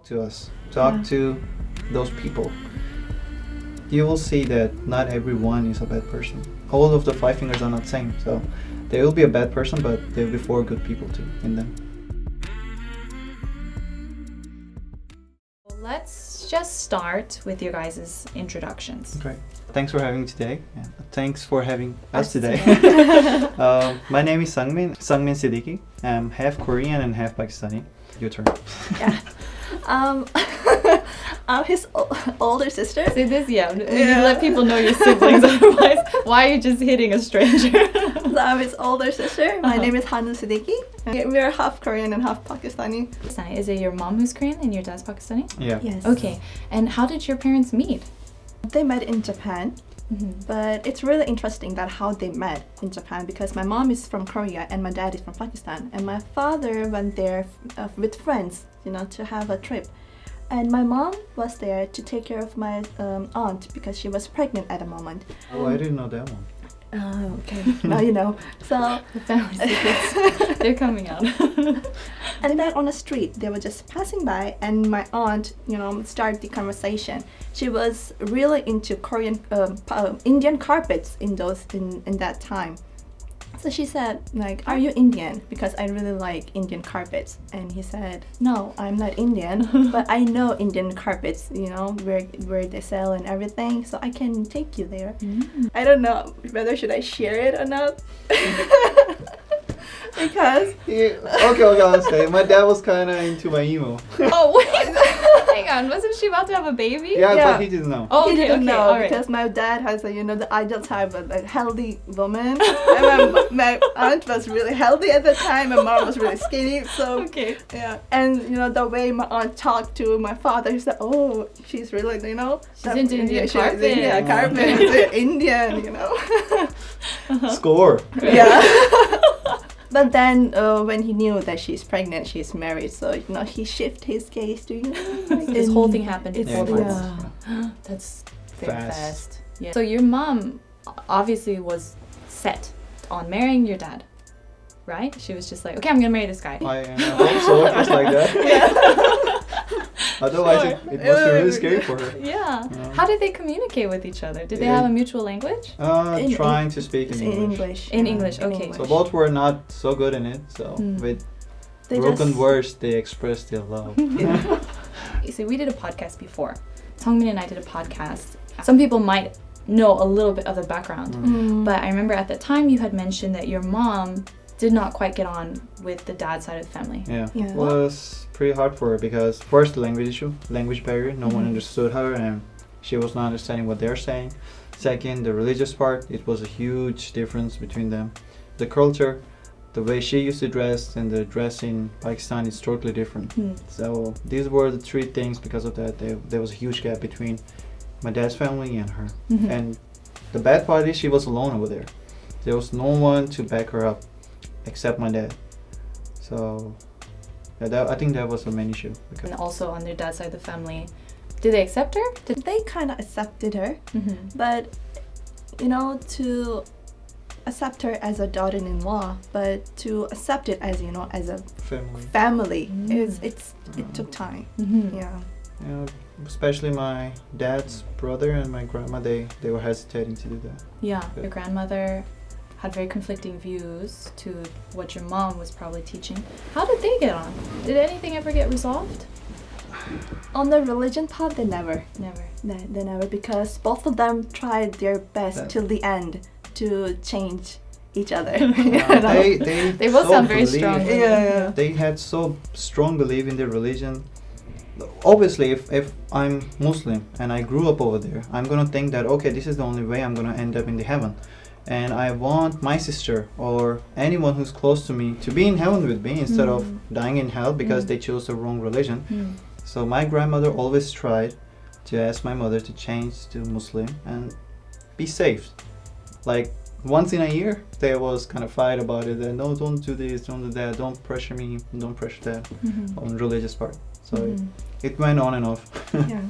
to us, talk to those people, you will see that not everyone is a bad person. All of the five fingers are not same, so they will be a bad person, but there will be four good people too in them. Let's just start with your guys' introductions. Okay. Thanks for having me today. Yeah. Thanks for having us today. My name is Sungmin Siddiqui. I'm half Korean and half Pakistani. Your turn. Yeah. I'm his older sister. See this? Yeah. You let people know your siblings, otherwise, why are you just hitting a stranger? So I'm his older sister. My name is Haneul Siddiqui. We're half Korean and half Pakistani. Is it your mom who's Korean and your dad's Pakistani? Yeah. Yes. Okay. And how did your parents meet? They met in Japan. But it's really interesting that how they met in Japan, because my mom is from Korea and my dad is from Pakistan, and my father went there with friends, to have a trip, and my mom was there to take care of my aunt because she was pregnant at the moment. Oh, I didn't know that one. Okay, now you know. So The family secrets, they're coming out. and then on the street they were just passing by, and my aunt, started the conversation. She was really into Korean, Indian carpets in that time. So she said, like, "Are you Indian? Because I really like Indian carpets." And he said, "No, I'm not Indian, but I know Indian carpets, where they sell and everything, so I can take you there." I don't know whether should I share it or not. Because Okay, I'll say. My dad was kind of into my emo. Oh, wait. Hang on. Wasn't she about to have a baby? Yeah, Yeah. but he didn't know. Oh, he okay, didn't okay. know, All right. because my dad has the ideal type of a healthy woman. And my aunt was really healthy at the time. My mom was really skinny. So Okay. yeah, and the way my aunt talked to my father, he said, "Oh, she's really She's into Indian she's carpet." Yeah, carpet, Indian, Score. Yeah. But then when he knew that she's pregnant, she's married, so he shifted his gaze to This whole thing happened in It's- 4 months. yeah. That's very Fast. fast. Yeah. So your mom obviously was set on marrying your dad, right? She was just like, okay, I'm gonna marry this guy. I hope so. It was like that. Otherwise, it must be really scary for her. Yeah. How did they communicate with each other? Did they have a mutual language? Trying to speak in English. In English, okay. So both were not so good in it. So with They broken just- words, they express their love. You see, we did a podcast before. Sungmin and I did a podcast. Some people might know a little bit of the background, but I remember at the time you had mentioned that your mom did not quite get on with the dad side of the family. Yeah. Yeah. It was pretty hard for her because first the language issue, language barrier, no one understood her and she was not understanding what they're saying. Second, the religious part, it was a huge difference between them. The culture, the way she used to dress and the dress in Pakistan is totally different. So these were the three things. Because of that, there was a huge gap between my dad's family and her. And the bad part is she was alone over there. There was no one to back her up except my dad. So yeah, I think that was the main issue. And also on their dad's side of the family, did they accept her? They kind of accepted her, but to accept her as a daughter-in-law, but to accept it as as a family, it took time. Yeah. Especially my dad's brother and my grandma, they were hesitating to do that. Yeah. Your grandmother had very conflicting views to what your mom was probably teaching. How did they get on? Did anything ever get resolved? On the religion part, they never. Never. They never, because both of them tried their best till the end to change each other. They both sound very strong. Yeah. They had so strong belief in their religion. Obviously, if I'm Muslim and I grew up over there, I'm gonna think that, okay, this is the only way I'm gonna end up in the heaven. And I want my sister or anyone who's close to me to be in heaven with me instead of dying in hell because they chose the wrong religion. So my grandmother always tried to ask my mother to change to Muslim and be safe. Like once in a year, there was kind of fight about it. And, no, don't do this, don't do that, don't pressure me, don't pressure that on religious part. So it went on and off. Yeah,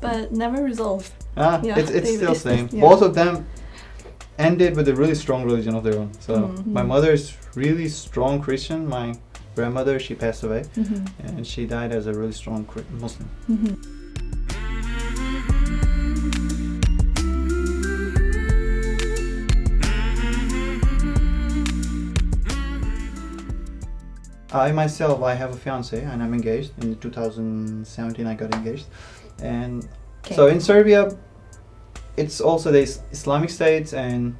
but never resolved. It's still same. Yeah. Both of them ended with a really strong religion of their own. So my mother is really strong Christian. My grandmother, she passed away, Mm-hmm. and she died as a really strong Muslim. Mm-hmm. I myself, I have a fiance and I'm engaged. In 2017, I got engaged, and Okay. so in Serbia, it's also the Islamic states, and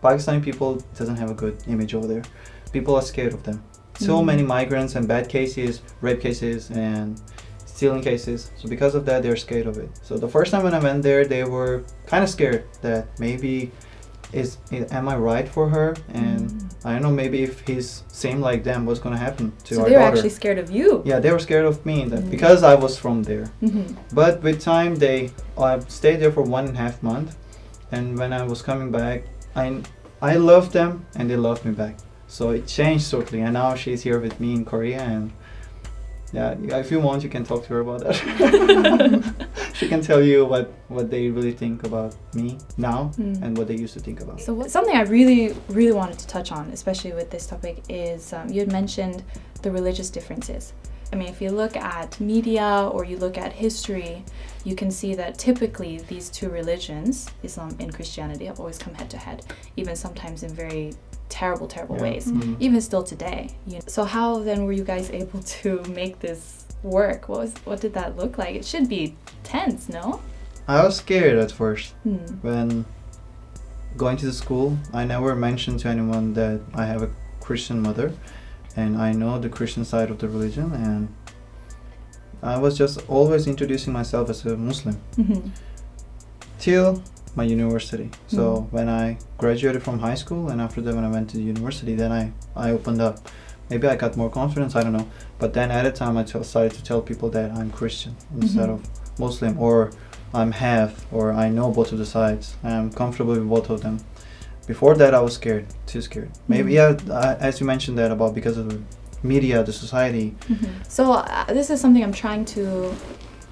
Pakistani people doesn't have a good image over there. People are scared of them. So Mm. many migrants and bad cases, rape cases and stealing cases. So because of that, they're scared of it. So the first time when I went there, they were kind of scared that maybe am I right for her? And I don't know, maybe if he's same like them, what's gonna happen to So our they were daughter? actually scared of you. Yeah, they were scared of me that Mm. because I was from there. Mm-hmm. But with time, I stayed there for 1.5 months, and when I was coming back, I loved them and they loved me back. So it changed totally, and now she's here with me in Korea, and yeah, if you want, you can talk to her about that. She can tell you what they really think about me now and what they used to think about. So something I really, really wanted to touch on, especially with this topic, is you had mentioned the religious differences. I mean, if you look at media or you look at history, you can see that typically these two religions, Islam and Christianity, have always come head to head, even sometimes in very terrible ways, even still today. So how then were you guys able to make this work? What did that look like? It should be tense, no? I was scared at first when going to the school. I never mentioned to anyone that I have a Christian mother and I know the Christian side of the religion, and I was just always introducing myself as a Muslim till my university. So when I graduated from high school, and after that when I went to the university, then I opened up. Maybe I got more confidence, I don't know. But then at a time I started to tell people that I'm Christian instead of Muslim, or I'm half, or I know both of the sides. I'm comfortable with both of them. Before that I was scared, too scared. Maybe as you mentioned that about because of the media, the society. So this is something I'm trying to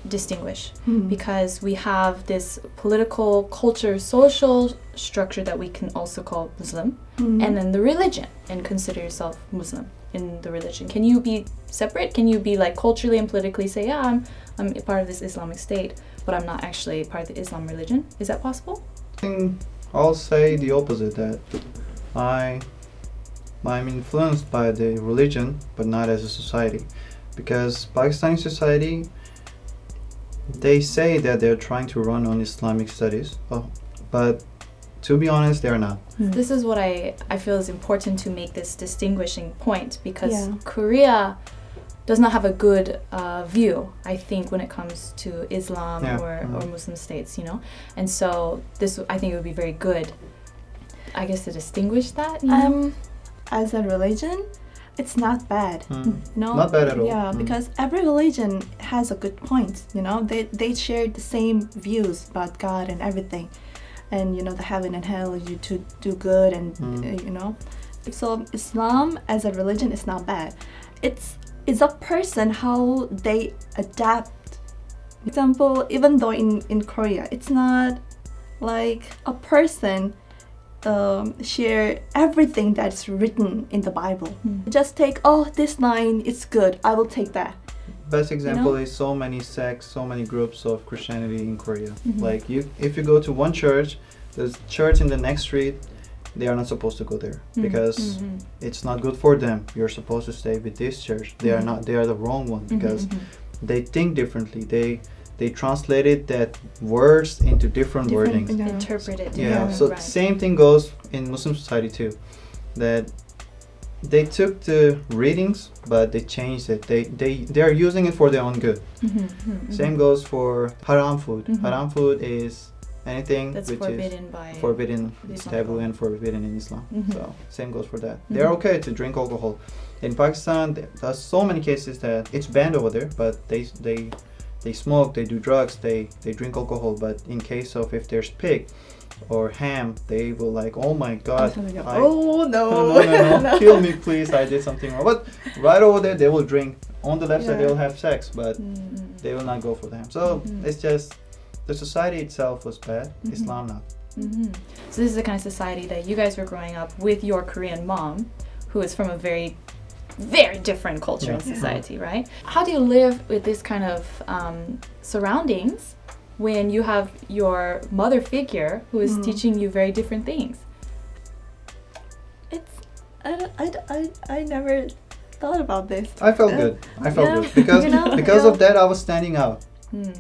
distinguish because we have this political, culture, social structure that we can also call Muslim, and then the religion, and consider yourself Muslim in the religion. Can you be separate? Can you be like culturally and politically say, yeah, I'm a part of this Islamic state, but I'm not actually part of the Islam religion? Is that possible? I think I'll say the opposite, that I'm influenced by the religion, but not as a society, because Pakistani society, they say that they're trying to run on Islamic studies, but to be honest, they're not. This is what I feel is important to make this distinguishing point, because Korea does not have a good view, I think, when it comes to Islam or Muslim states, and so this, I think it would be very good, I guess, to distinguish that. As a religion, it's not bad. Not bad at all. Yeah, because every religion has a good point. They share the same views about God and everything, and the heaven and hell, you to do good, and So Islam as a religion is not bad. It's a person how they adapt. For example, even though in Korea, it's not like a person share everything that's written in the Bible. Just take, this line, it's good, I will take that. Best example is so many sects, so many groups of Christianity in Korea. Like if you go to one church, there's church in the next street, they are not supposed to go there because it's not good for them. You're supposed to stay with this church. They are not. They are the wrong one because they think differently. They translated that words into different wordings. Interpret it. So same thing goes in Muslim society too. That they took the readings, but they changed it. They are using it for their own good. Same goes for haram food. Haram food is anything that's which forbidden is by forbidden, it's taboo and forbidden in Islam. So same goes for that. They're okay to drink alcohol. In Pakistan, there's so many cases that it's banned over there, but they smoke, they do drugs, they drink alcohol. But in case of if there's pig or ham, they will like, oh my god, no, kill me please, I did something wrong. But right over there they will drink. On the left side they will have sex, but they will not go for the ham. So it's just the society itself was bad, Islam not. So this is the kind of society that you guys were growing up with your Korean mom, who is from a very very different culture and society, right? How do you live with this kind of surroundings when you have your mother figure who is teaching you very different things? I never thought about this. I felt good. I felt good because of that I was standing out.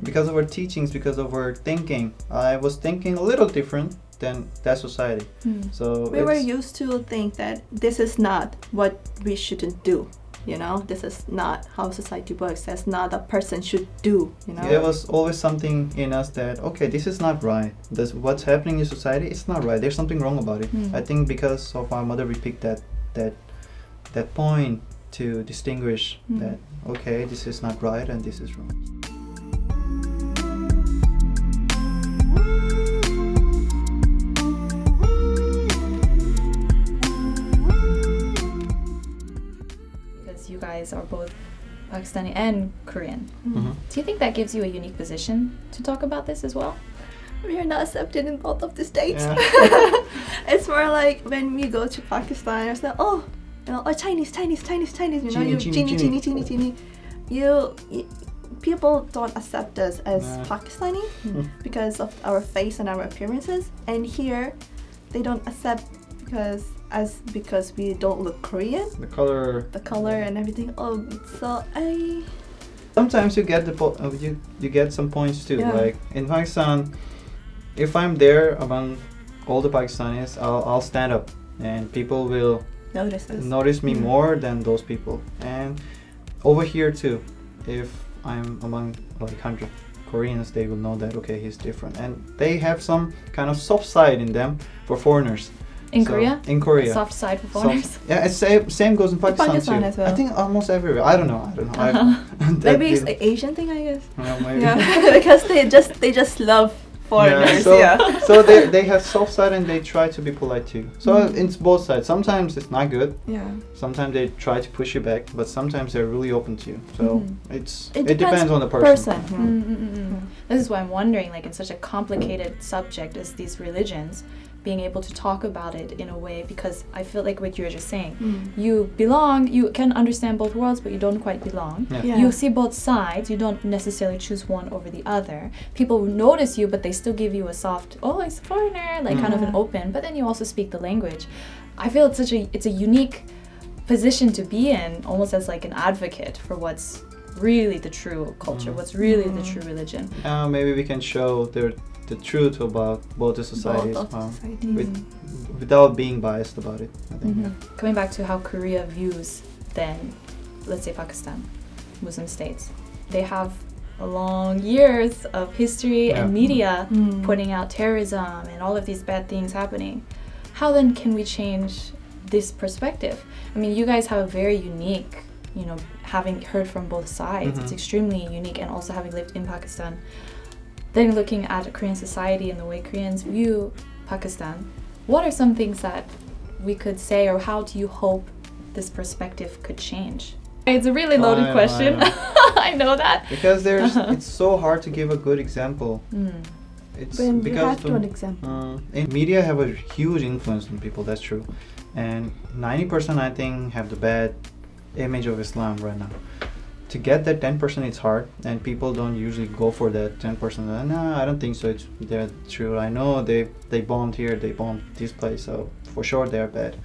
Because of our teachings, because of our thinking, I was thinking a little different than that society. So we were used to think that this is not what we shouldn't do. You know, this is not how society works. That's not a person should do. You know, there was always something in us that okay, this is not right. This what's happening in society. It's not right. There's something wrong about it. I think because of our mother, we picked that point to distinguish that okay, this is not right and this is wrong. You guys are both Pakistani and Korean. Do you think that gives you a unique position to talk about this as well? We are not accepted in both of the states. Yeah. It's more like when we go to Pakistan, it's like, oh, you know, oh, Chinese. You know, Chini. You people don't accept us as Pakistani because of our face and our appearances, and here they don't accept because we don't look Korean. The color And everything. Oh, so sometimes you get you get some points too. Like in Pakistan, if I'm there among all the Pakistanis, I'll stand up and people will notice me more than those people. And over here too, if I'm among like 100 Koreans, they will know that okay, he's different, and they have some kind of soft side in them for foreigners. In Korea? In Korea. Soft side for foreigners? Yeah, it's same goes in Pakistan too. As well. I think almost everywhere. I don't know. Maybe it's an Asian thing, I guess. Maybe. Yeah, because they just love foreigners. So they have soft side and they try to be polite too. So it's both sides. Sometimes it's not good. Yeah. Sometimes they try to push you back, but sometimes they're really open to you. So it depends on the person. This is why I'm wondering, like in such a complicated subject as these religions, being able to talk about it in a way, because I feel like what you're just saying, you belong, you can understand both worlds, but you don't quite belong. You see both sides, you don't necessarily choose one over the other. People notice you, but they still give you a soft, oh, it's a foreigner, like kind of an open, but then you also speak the language. I feel it's a unique position to be in, almost as like an advocate for what's really the true culture, what's really the true religion. Maybe we can show the truth about both the societies without being biased about it, I think. Coming back to how Korea views then, let's say Pakistan, Muslim states, they have a long years of history and media putting out terrorism and all of these bad things happening. How then can we change this perspective? I mean, you guys have a very unique, you know, having heard from both sides, it's extremely unique, and also having lived in Pakistan. Then looking at Korean society and the way Koreans view Pakistan, what are some things that we could say, or how do you hope this perspective could change? It's a really loaded question. I know that. Because it's so hard to give a good example. It's when because you have to an example. And media have a huge influence on people, that's true. And 90% I think have the bad image of Islam right now. To get that 10%, it's hard, and people don't usually go for that 10%. No, I don't think so. They're true. I know they bombed here, they bombed this place, so for sure they're bad.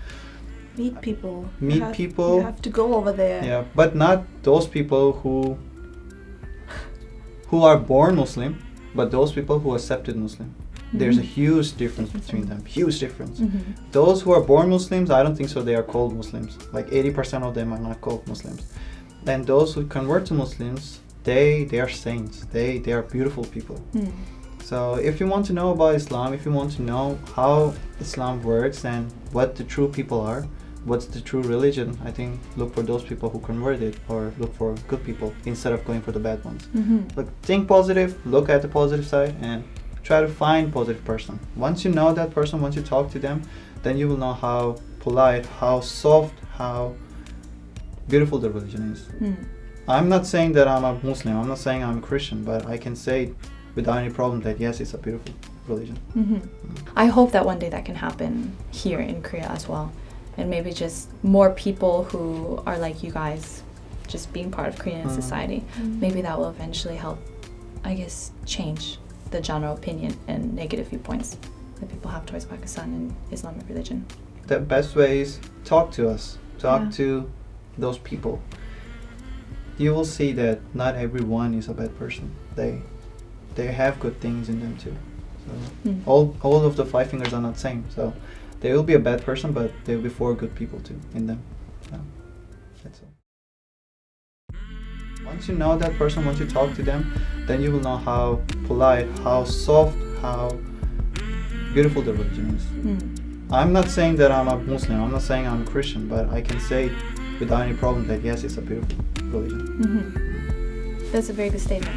Meet people. You have to go over there. Yeah, but not those people who are born Muslim, but those people who accepted Muslim. There's a huge difference between them. Huge difference. Those who are born Muslims, I don't think so. They are called Muslims. Like 80% of them are not called Muslims. And those who convert to Muslims, they are saints. They are beautiful people. So if you want to know about Islam, if you want to know how Islam works and what the true people are, what's the true religion, I think look for those people who converted, or look for good people instead of going for the bad ones. Look, think positive, look at the positive side, and try to find positive person. Once you know that person, once you talk to them, then you will know how polite, how soft, how beautiful the religion is. I'm not saying that I'm a Muslim, I'm not saying I'm a Christian, but I can say without any problem that yes, it's a beautiful religion. I hope that one day that can happen here in Korea as well. and maybe just more people who are like you guys, just being part of Korean society, maybe that will eventually help, I guess, change the general opinion and negative viewpoints that people have towards Pakistan and Islamic religion. The best way is talk to us, talk to those people. You will see that not everyone is a bad person. They have good things in them too. So all of the 5 fingers are not same. So there will be a bad person, but there will be 4 good people too in them. So that's all. Once you know that person, once you talk to them, then you will know how polite, how soft, how beautiful the religion is. I'm not saying that I'm a Muslim, I'm not saying I'm a Christian, but I can say without any problem that yes, it's a beautiful religion. That's a very good statement.